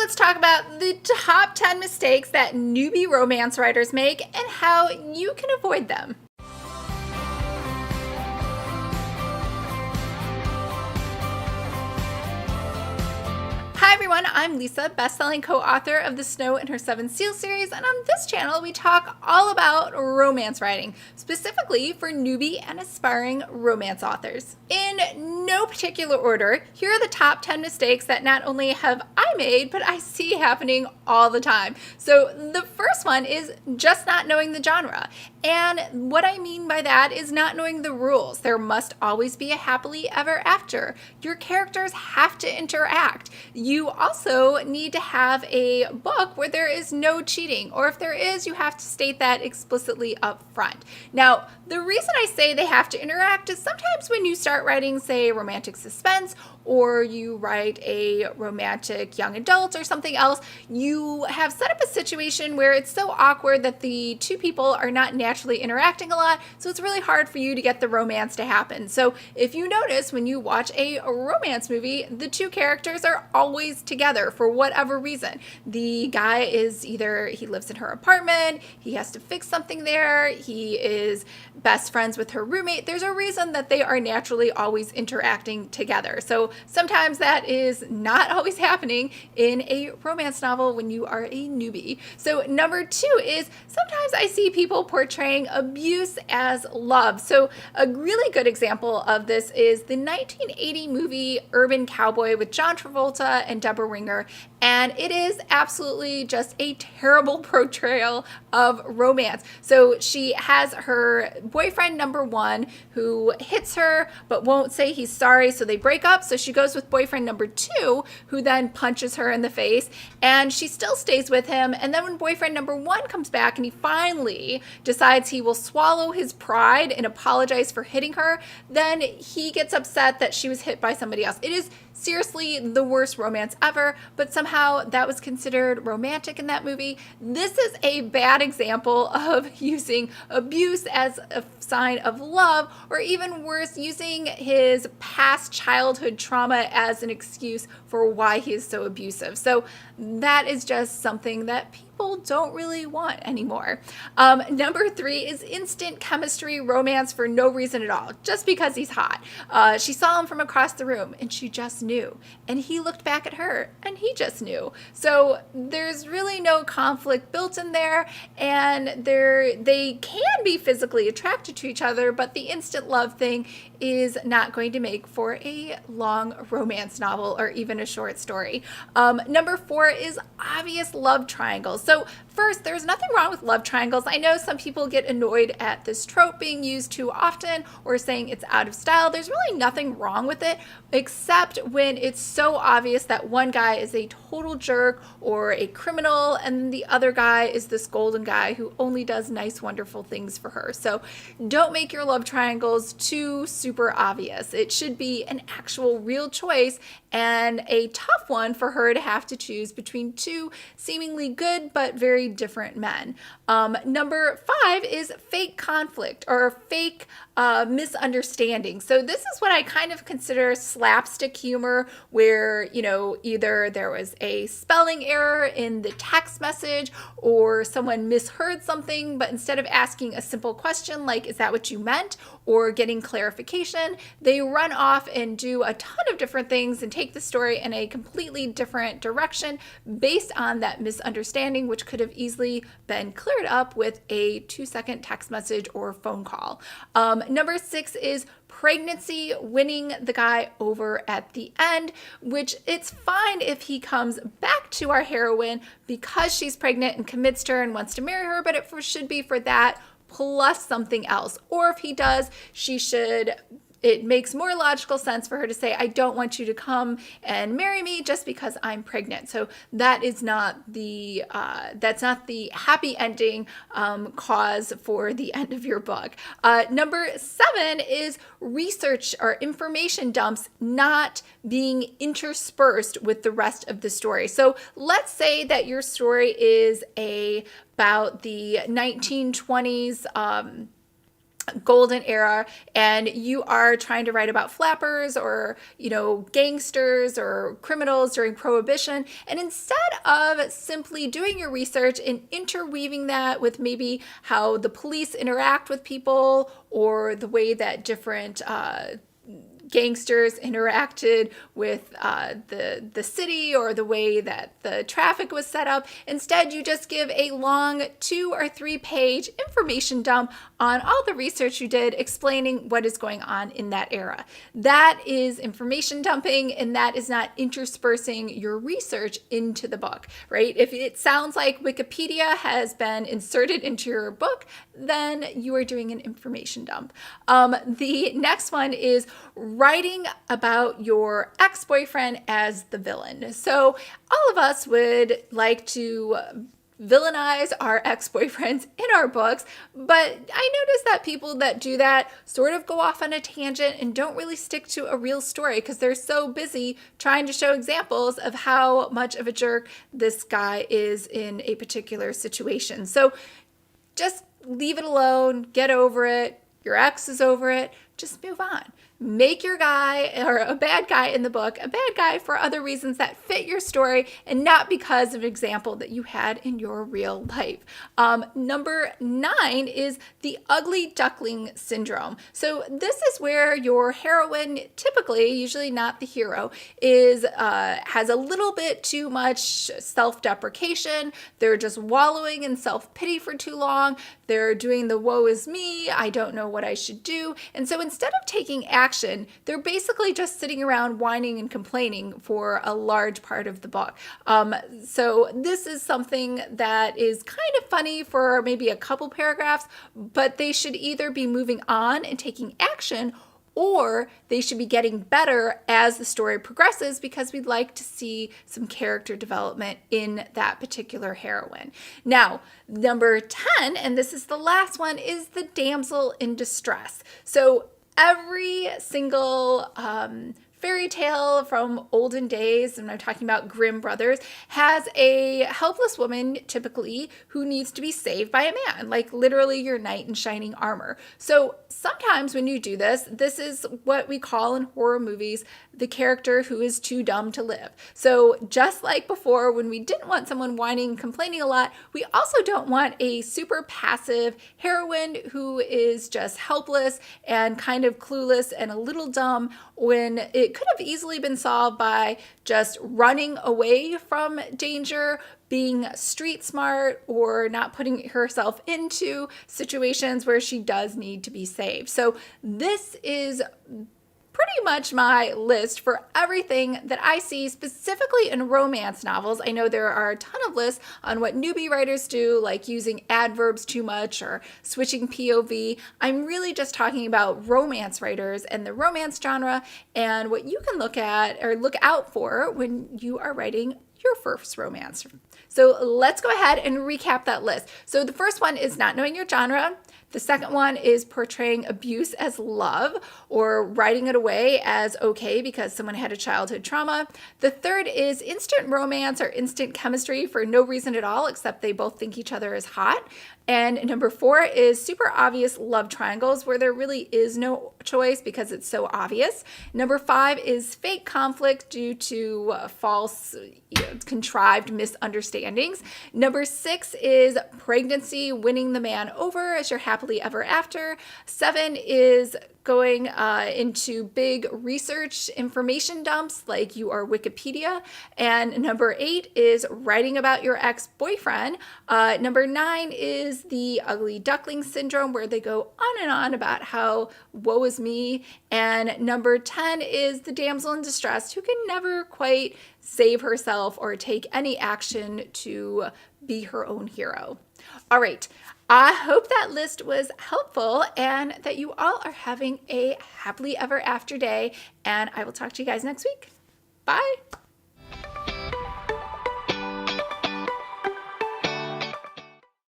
let's talk about the top 10 mistakes that newbie romance writers make and how you can avoid them. Hi everyone, I'm Lisa, best-selling co-author of the Snow and Her Seven Seals series, and on this channel we talk all about romance writing, specifically for newbie and aspiring romance authors. In no particular order, here are the top 10 mistakes that not only have I made, but I see happening all the time. So the first one is just not knowing the genre. And what I mean by that is not knowing the rules. There must always be a happily ever after. Your characters have to interact. You also need to have a book where there is no cheating, or if there is, you have to state that explicitly up front. Now, the reason I say they have to interact is sometimes when you start writing, say, romantic suspense, or you write a romantic young adult or something else, you have set up a situation where it's so awkward that the two people are not naturally interacting a lot, so it's really hard for you to get the romance to happen. So if you notice when you watch a romance movie, the two characters are always together for whatever reason. The guy is either he lives in her apartment, he has to fix something there, he is best friends with her roommate. There's a reason that they are naturally always interacting together. So sometimes that is not always happening in a romance novel when you are a newbie. So number two is sometimes I see people portraying abuse as love. So a really good example of this is the 1980 movie Urban Cowboy with John Travolta and Deborah Winger. And it is absolutely just a terrible portrayal of romance. So she has her boyfriend number one who hits her but won't say he's sorry, so they break up. So she goes with boyfriend number two, who then punches her in the face, and she still stays with him. And then when boyfriend number one comes back and he finally decides he will swallow his pride and apologize for hitting her, then he gets upset that she was hit by somebody else. It is seriously the worst romance ever, but somehow that was considered romantic in that movie. This is a bad example of using abuse as a sign of love, or even worse, using his past childhood trauma as an excuse for why he is so abusive. So that is just something that people don't really want anymore. Number three is instant chemistry romance for no reason at all, just because he's hot. She saw him from across the room and she just knew. And he looked back at her and he just knew. So there's really no conflict built in there, and they can be physically attracted to each other, but the instant love thing is not going to make for a long romance novel or even a short story. Number four is obvious love triangles. So first, there's nothing wrong with love triangles. I know some people get annoyed at this trope being used too often or saying it's out of style. There's really nothing wrong with it, except when it's so obvious that one guy is a total jerk or a criminal and the other guy is this golden guy who only does nice, wonderful things for her. So don't make your love triangles too super obvious. It should be an actual real choice, and a tough one for her to have to choose between two seemingly good but very different men. Number five is fake conflict or fake misunderstanding. So this is what I kind of consider slapstick humor, where, you know, either there was a spelling error in the text message or someone misheard something, but instead of asking a simple question like, is that what you meant? Or getting clarification, they run off and do a ton of different things and take the story in a completely different direction based on that misunderstanding, which could have easily been cleared up with a 2-second text message or phone call. Number six is pregnancy winning the guy over at the end, which it's fine if he comes back to our heroine because she's pregnant and commits to her and wants to marry her, but it should be for that plus something else. Or if he does, it makes more logical sense for her to say, I don't want you to come and marry me just because I'm pregnant. So that is not that's not the happy ending cause for the end of your book. Number seven is research or information dumps not being interspersed with the rest of the story. So let's say that your story is about the 1920s golden era, and you are trying to write about flappers or, gangsters or criminals during Prohibition. And instead of simply doing your research and interweaving that with maybe how the police interact with people or the way that different gangsters interacted with the city or the way that the traffic was set up. Instead, you just give a long 2 or 3 page information dump on all the research you did explaining what is going on in that era. That is information dumping, and that is not interspersing your research into the book, right? If it sounds like Wikipedia has been inserted into your book, then you are doing an information dump. The next one is writing about your ex-boyfriend as the villain. So all of us would like to villainize our ex-boyfriends in our books, but I notice that people that do that sort of go off on a tangent and don't really stick to a real story because they're so busy trying to show examples of how much of a jerk this guy is in a particular situation. So just leave it alone, get over it. Your ex is over it. Just move on. Make your guy or a bad guy in the book a bad guy for other reasons that fit your story and not because of an example that you had in your real life. Number 9 is the ugly duckling syndrome. So this is where your heroine, typically, usually not the hero, has a little bit too much self-deprecation. They're just wallowing in self-pity for too long. They're doing the woe is me, I don't know what I should do. And so instead of taking action, they're basically just sitting around whining and complaining for a large part of the book. So this is something that is kind of funny for maybe a couple paragraphs, but they should either be moving on and taking action, or they should be getting better as the story progresses because we'd like to see some character development in that particular heroine. Now, number 10, and this is the last one, is the damsel in distress. So every single fairy tale from olden days, and I'm talking about Grimm brothers, has a helpless woman typically who needs to be saved by a man, like literally your knight in shining armor. So sometimes when you do this, this is what we call in horror movies the character who is too dumb to live. So just like before, when we didn't want someone whining and complaining a lot, we also don't want a super passive heroine who is just helpless and kind of clueless and a little dumb, when it could have easily been solved by just running away from danger, being street smart, or not putting herself into situations where she does need to be saved. So this is pretty much my list for everything that I see specifically in romance novels. I know there are a ton of lists on what newbie writers do, like using adverbs too much or switching POV. I'm really just talking about romance writers and the romance genre and what you can look at or look out for when you are writing your first romance. So let's go ahead and recap that list. So the first one is not knowing your genre. The second one is portraying abuse as love or writing it away as okay because someone had a childhood trauma. The third is instant romance or instant chemistry for no reason at all except they both think each other is hot. And number 4 is super obvious love triangles where there really is no choice because it's so obvious. Number 5 is fake conflict due to false, contrived misunderstandings. Number 6 is pregnancy winning the man over as your happily ever after. 7 is going into big research information dumps like you are Wikipedia. And number 8 is writing about your ex-boyfriend. Number 9 is the ugly duckling syndrome where they go on and on about how woe is me. And number 10 is the damsel in distress who can never quite save herself or take any action to be her own hero. All right. I hope that list was helpful and that you all are having a happily ever after day. And I will talk to you guys next week. Bye.